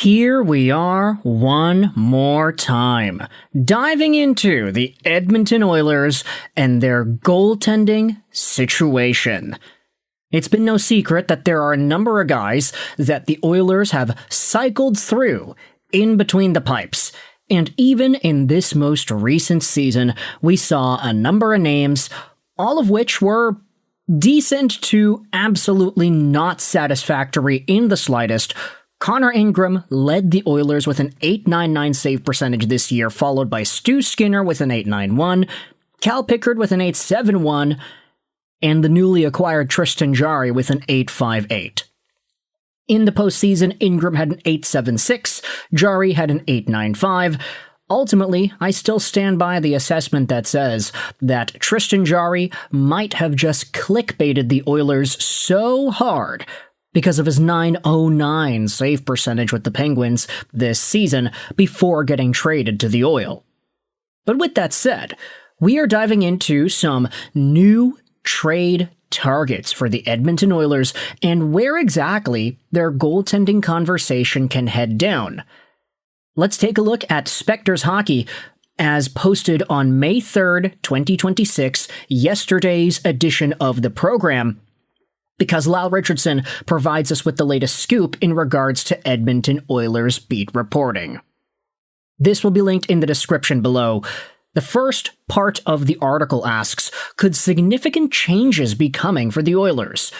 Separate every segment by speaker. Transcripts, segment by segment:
Speaker 1: Here we are one more time, diving into the Edmonton Oilers and their goaltending situation. It's been no secret that there are a number of guys that the Oilers have cycled through in between the pipes. And even in this most recent season, we saw a number of names, all of which were decent to absolutely not satisfactory in the slightest. Connor Ingram led the Oilers with an .899 save percentage this year, followed by Stu Skinner with an .891, Cal Pickard with an .871, and the newly acquired Tristan Jarry with an .858. In the postseason, Ingram had an .876, Jarry had an .895. Ultimately, I still stand by the assessment that says that Tristan Jarry might have just clickbaited the Oilers so hard because of his .909 save percentage with the Penguins this season before getting traded to the Oil. But with that said, we are diving into some new trade targets for the Edmonton Oilers and where exactly their goaltending conversation can head down. Let's take a look at Spectors Hockey as posted on May 3rd, 2026, yesterday's edition of the program, because Lyle Richardson provides us with the latest scoop in regards to Edmonton Oilers beat reporting. This will be linked in the description below. The first part of the article asks, could significant changes be coming for the Oilers?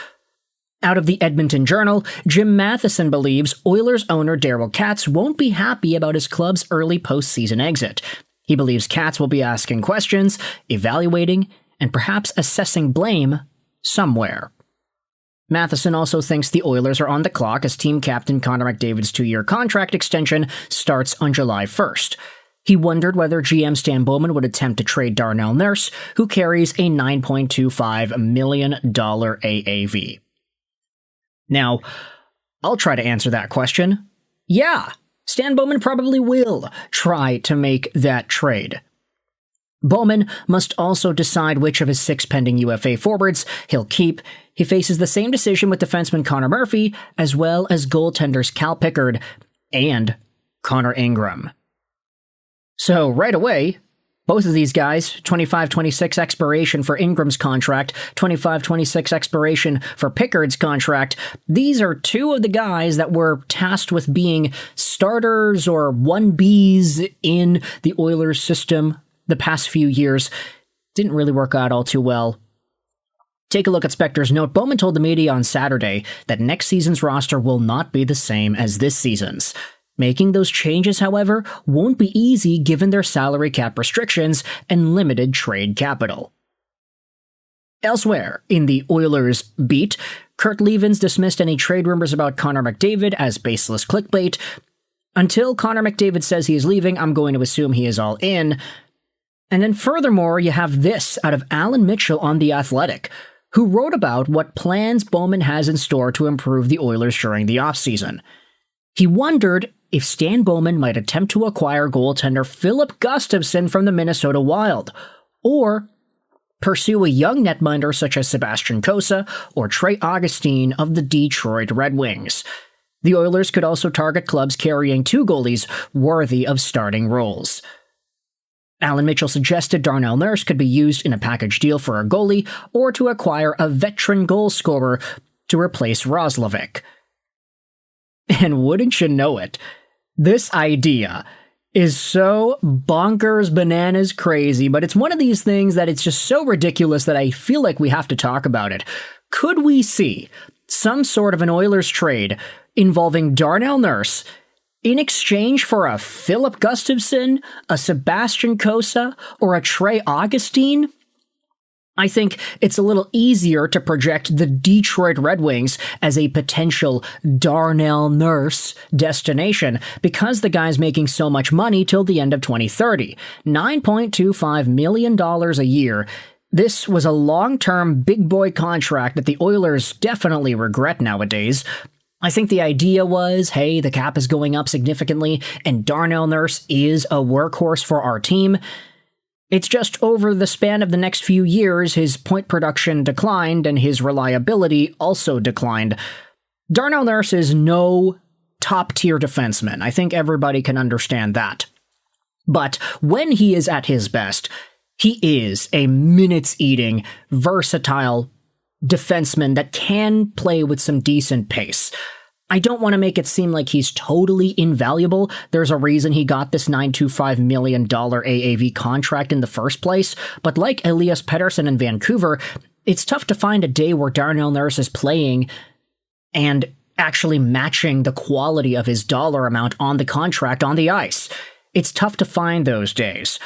Speaker 1: Out of the Edmonton Journal, Jim Matheson believes Oilers owner Daryl Katz won't be happy about his club's early postseason exit. He believes Katz will be asking questions, evaluating, and perhaps assessing blame somewhere. Matheson also thinks the Oilers are on the clock as team captain Connor McDavid's 2-year contract extension starts on July 1st. He wondered whether GM Stan Bowman would attempt to trade Darnell Nurse, who carries a $9.25 million AAV. Now, I'll try to answer that question. Yeah, Stan Bowman probably will try to make that trade. Bowman must also decide which of his 6 pending UFA forwards he'll keep. He faces the same decision with defenseman Connor Murphy, as well as goaltenders Cal Pickard and Connor Ingram. So right away, both of these guys, 25-26 expiration for Ingram's contract, 25-26 expiration for Pickard's contract, these are two of the guys that were tasked with being starters or 1Bs in the Oilers system the past few years. Didn't really work out all too well. Take a look at Spector's note. Bowman told the media on Saturday that next season's roster will not be the same as this season's. Making those changes, however, won't be easy given their salary cap restrictions and limited trade capital. Elsewhere, in the Oilers beat, Kurt Leavins dismissed any trade rumors about Connor McDavid as baseless clickbait. Until Connor McDavid says he is leaving, I'm going to assume he is all in. And then furthermore, you have this out of Alan Mitchell on The Athletic, who wrote about what plans Bowman has in store to improve the Oilers during the offseason. He wondered if Stan Bowman might attempt to acquire goaltender Filip Gustavsson from the Minnesota Wild, or pursue a young netminder such as Sebastian Cossa or Trey Augustine of the Detroit Red Wings. The Oilers could also target clubs carrying 2 goalies worthy of starting roles. Alan Mitchell suggested Darnell Nurse could be used in a package deal for a goalie or to acquire a veteran goal scorer to replace Roslovic. And wouldn't you know it, this idea is so bonkers, bananas crazy, but it's one of these things that it's just so ridiculous that I feel like we have to talk about it. Could we see some sort of an Oilers trade involving Darnell Nurse in exchange for a Filip Gustavsson, a Sebastian Cossa, or a Trey Augustine? I think it's a little easier to project the Detroit Red Wings as a potential Darnell Nurse destination because the guy's making so much money till the end of 2030. $9.25 million a year. This was a long-term big boy contract that the Oilers definitely regret nowadays. I think the idea was, hey, the cap is going up significantly and Darnell Nurse is a workhorse for our team. It's just over the span of the next few years, his point production declined and his reliability also declined. Darnell Nurse is no top-tier defenseman. I think everybody can understand that. But when he is at his best, he is a minutes-eating, versatile defenseman that can play with some decent pace. I don't want to make it seem like he's totally invaluable. There's a reason he got this $925 million AAV contract in the first place, but like Elias Pettersson in Vancouver, it's tough to find a day where Darnell Nurse is playing and actually matching the quality of his dollar amount on the contract on the ice. It's tough to find those days.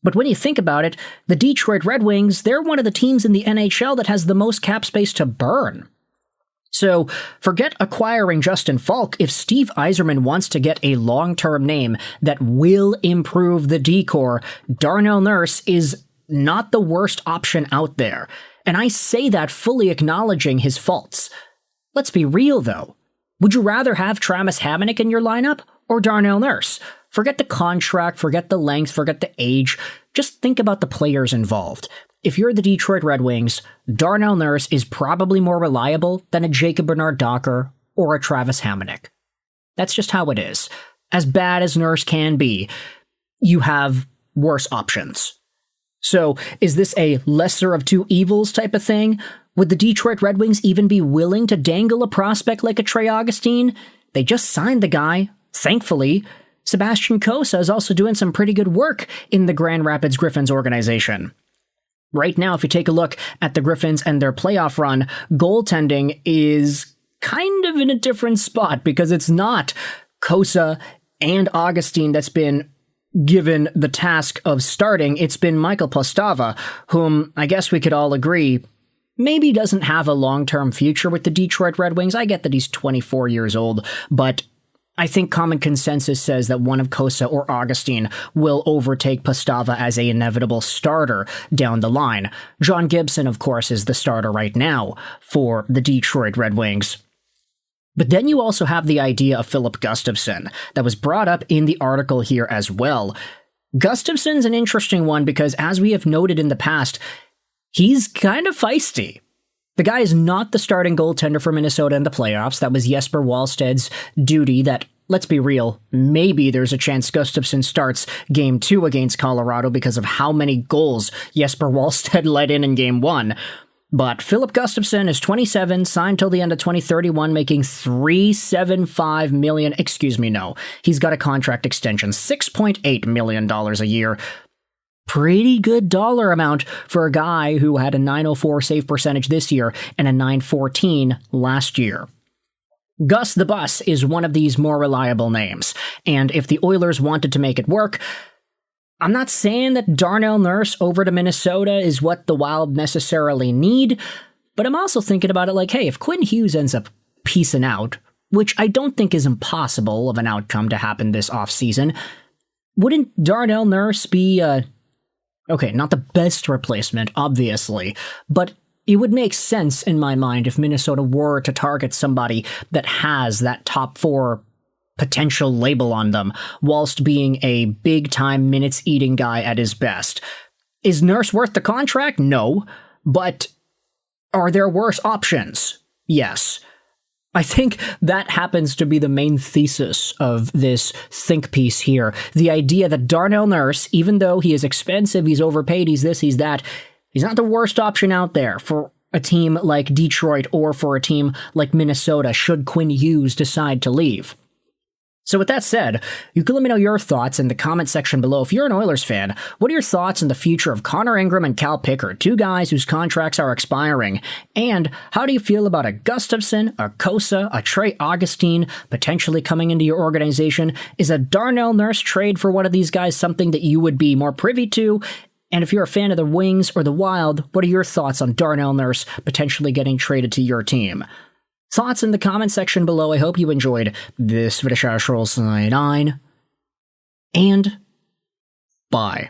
Speaker 1: But when you think about it, the Detroit Red Wings, they're one of the teams in the NHL that has the most cap space to burn. So forget acquiring Justin Falk if Steve Yzerman wants to get a long-term name that will improve the D-core. Darnell Nurse is not the worst option out there. And I say that fully acknowledging his faults. Let's be real, though. Would you rather have Travis Hamonic in your lineup or Darnell Nurse? Forget the contract, forget the length, forget the age. Just think about the players involved. If you're the Detroit Red Wings, Darnell Nurse is probably more reliable than a Jacob Bernard-Docker or a Travis Hamonic. That's just how it is. As bad as Nurse can be, you have worse options. So, is this a lesser of two evils type of thing? Would the Detroit Red Wings even be willing to dangle a prospect like a Trey Augustine? They just signed the guy, thankfully. Sebastian Cossa is also doing some pretty good work in the Grand Rapids Griffins organization. Right now, if you take a look at the Griffins and their playoff run, goaltending is kind of in a different spot because it's not Cossa and Augustine that's been given the task of starting. It's been Michael Postava, whom I guess we could all agree maybe doesn't have a long-term future with the Detroit Red Wings. I get that he's 24 years old, but I think common consensus says that one of Cossa or Augustine will overtake Postava as an inevitable starter down the line. John Gibson, of course, is the starter right now for the Detroit Red Wings. But then you also have the idea of Filip Gustavsson that was brought up in the article here as well. Gustafsson's an interesting one because, as we have noted in the past, he's kind of feisty. The guy is not the starting goaltender for Minnesota in the playoffs. That was Jesper Wallsted's duty that, let's be real, maybe there's a chance Gustafsson starts Game 2 against Colorado because of how many goals Jesper Wallsted let in Game 1. But Filip Gustavsson is 27, signed till the end of 2031, making $375 million. He's got a contract extension, $6.8 million a year. Pretty good dollar amount for a guy who had a .904 save percentage this year and a .914 last year. Gus the Bus is one of these more reliable names, and if the Oilers wanted to make it work, I'm not saying that Darnell Nurse over to Minnesota is what the Wild necessarily need, but I'm also thinking about it like, hey, if Quinn Hughes ends up peacing out, which I don't think is impossible of an outcome to happen this offseason, wouldn't Darnell Nurse be okay, not the best replacement, obviously, but it would make sense in my mind if Minnesota were to target somebody that has that top 4 potential label on them, whilst being a big-time minutes-eating guy at his best. Is Nurse worth the contract? No. But are there worse options? Yes. I think that happens to be the main thesis of this think piece here. The idea that Darnell Nurse, even though he is expensive, he's overpaid, he's this, he's that, he's not the worst option out there for a team like Detroit or for a team like Minnesota should Quinn Hughes decide to leave. So with that said, you can let me know your thoughts in the comment section below. If you're an Oilers fan, what are your thoughts on the future of Connor Ingram and Cal Pickard, two guys whose contracts are expiring? And how do you feel about a Gustafsson, a Cossa, a Trey Augustine potentially coming into your organization? Is a Darnell Nurse trade for one of these guys something that you would be more privy to? And if you're a fan of the Wings or the Wild, what are your thoughts on Darnell Nurse potentially getting traded to your team? Thoughts in the comment section below. I hope you enjoyed this video. And bye.